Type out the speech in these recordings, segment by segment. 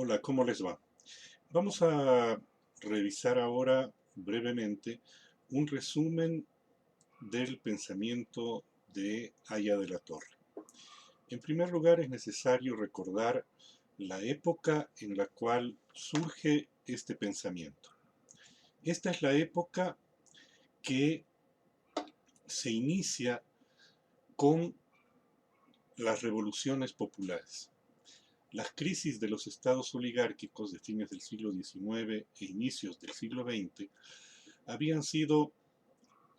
Hola, ¿cómo les va? Vamos a revisar ahora brevemente un resumen del pensamiento de Aya de la Torre. En primer lugar, es necesario recordar la época en la cual surge este pensamiento. Esta es la época que se inicia con las revoluciones populares. Las crisis de los estados oligárquicos de fines del siglo XIX e inicios del siglo XX habían sido,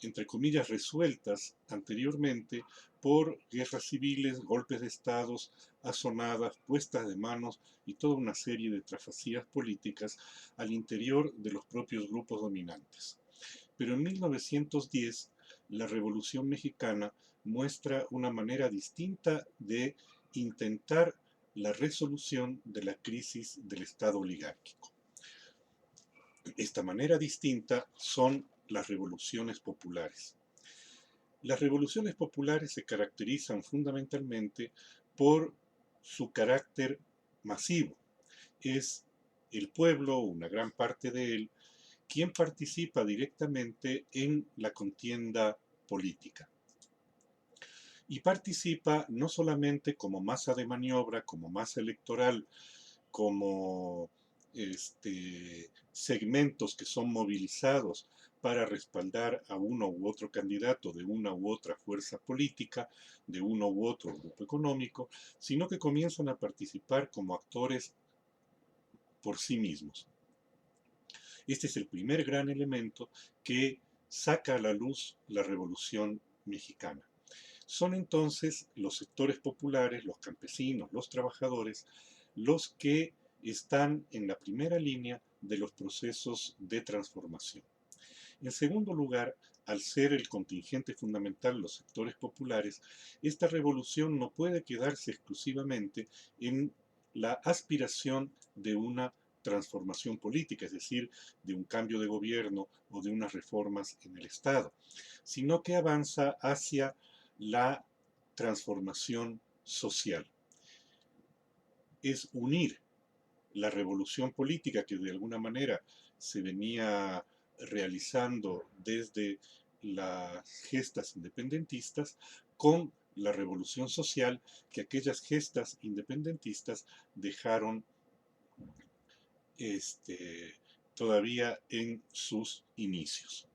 entre comillas, resueltas anteriormente por guerras civiles, golpes de estados, azonadas, puestas de manos y toda una serie de trafacías políticas al interior de los propios grupos dominantes. Pero en 1910, la Revolución Mexicana muestra una manera distinta de intentar la resolución de la crisis del Estado oligárquico. Esta manera distinta son las revoluciones populares. Las revoluciones populares se caracterizan fundamentalmente por su carácter masivo. Es el pueblo, una gran parte de él, quien participa directamente en la contienda política. Y participa no solamente como masa de maniobra, como masa electoral, como segmentos que son movilizados para respaldar a uno u otro candidato de una u otra fuerza política, de uno u otro grupo económico, sino que comienzan a participar como actores por sí mismos. Este es el primer gran elemento que saca a la luz la Revolución Mexicana. Son entonces los sectores populares, los campesinos, los trabajadores, los que están en la primera línea de los procesos de transformación. En segundo lugar, al ser el contingente fundamental los sectores populares, esta revolución no puede quedarse exclusivamente en la aspiración de una transformación política, es decir, de un cambio de gobierno o de unas reformas en el Estado, sino que avanza hacia la transformación social. Es unir la revolución política que de alguna manera se venía realizando desde las gestas independentistas con la revolución social que aquellas gestas independentistas dejaron todavía en sus inicios.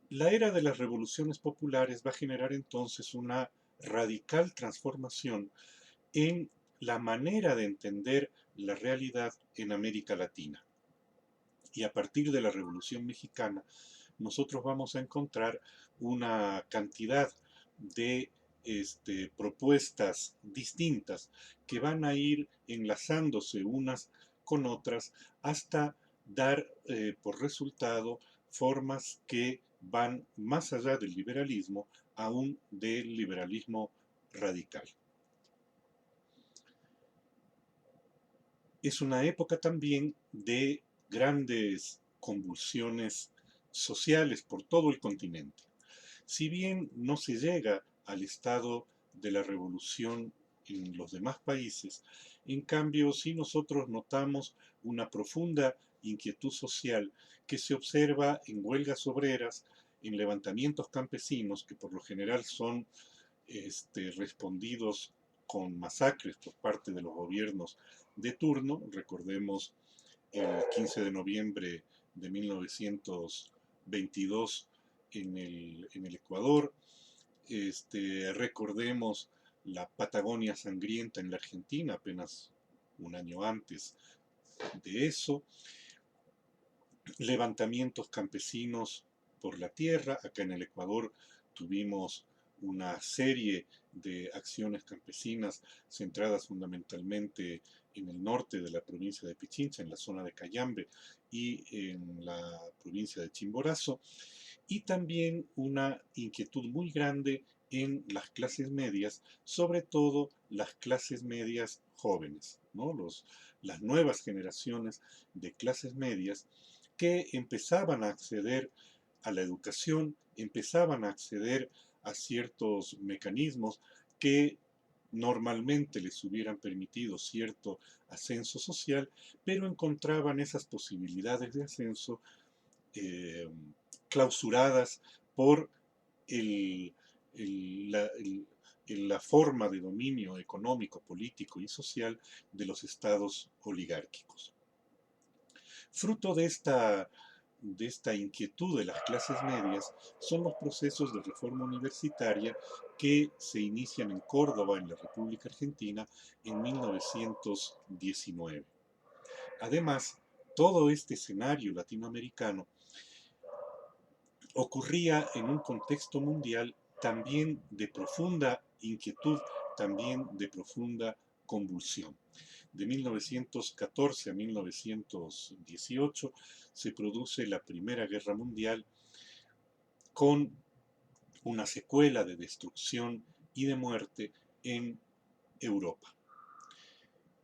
La era de las revoluciones populares va a generar entonces una radical transformación en la manera de entender la realidad en América Latina. Y a partir de la Revolución Mexicana, nosotros vamos a encontrar una cantidad de propuestas distintas que van a ir enlazándose unas con otras hasta dar por resultado formas que van más allá del liberalismo, aún del liberalismo radical. Es una época también de grandes convulsiones sociales por todo el continente. Si bien no se llega al estado de la revolución en los demás países, en cambio sí nosotros notamos una profunda inquietud social que se observa en huelgas obreras, en levantamientos campesinos, que por lo general son respondidos con masacres por parte de los gobiernos de turno. Recordemos el 15 de noviembre de 1922 en el Ecuador. Recordemos la Patagonia sangrienta en la Argentina, apenas un año antes de eso. Levantamientos campesinos por la tierra. Acá en el Ecuador tuvimos una serie de acciones campesinas centradas fundamentalmente en el norte de la provincia de Pichincha, en la zona de Cayambe y en la provincia de Chimborazo, y también una inquietud muy grande en las clases medias, sobre todo las clases medias jóvenes, ¿no? Las nuevas generaciones de clases medias que empezaban a acceder a la educación, empezaban a acceder a ciertos mecanismos que normalmente les hubieran permitido cierto ascenso social, pero encontraban esas posibilidades de ascenso eh, clausuradas por el, la forma de dominio económico, político y social de los estados oligárquicos. Fruto de esta inquietud de las clases medias son los procesos de reforma universitaria que se inician en Córdoba, en la República Argentina, en 1919. Además, todo este escenario latinoamericano ocurría en un contexto mundial también de profunda inquietud, también de profunda convulsión. De 1914 a 1918 se produce la Primera Guerra Mundial con una secuela de destrucción y de muerte en Europa.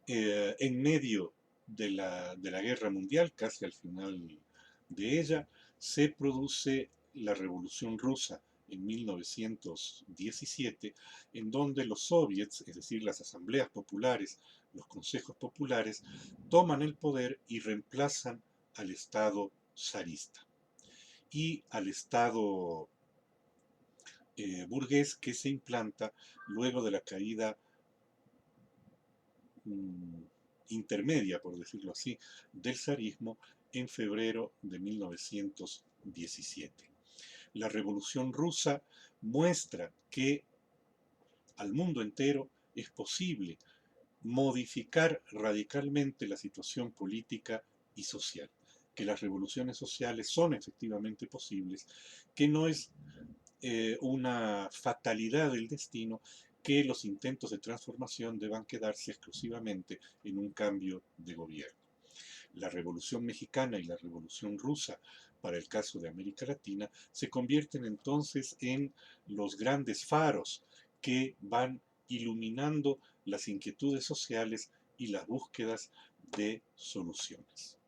En medio de la Guerra Mundial, casi al final de ella, se produce la Revolución Rusa en 1917, en donde los soviets, es decir, las asambleas populares, los consejos populares, toman el poder y reemplazan al Estado zarista y al Estado burgués que se implanta luego de la caída mm, intermedia, por decirlo así, del zarismo en febrero de 1917. La Revolución Rusa muestra que al mundo entero es posible modificar radicalmente la situación política y social, que las revoluciones sociales son efectivamente posibles, que no es una fatalidad del destino, que los intentos de transformación deban quedarse exclusivamente en un cambio de gobierno. La Revolución Mexicana y la Revolución Rusa, para el caso de América Latina, se convierten entonces en los grandes faros que van iluminando las inquietudes sociales y las búsquedas de soluciones.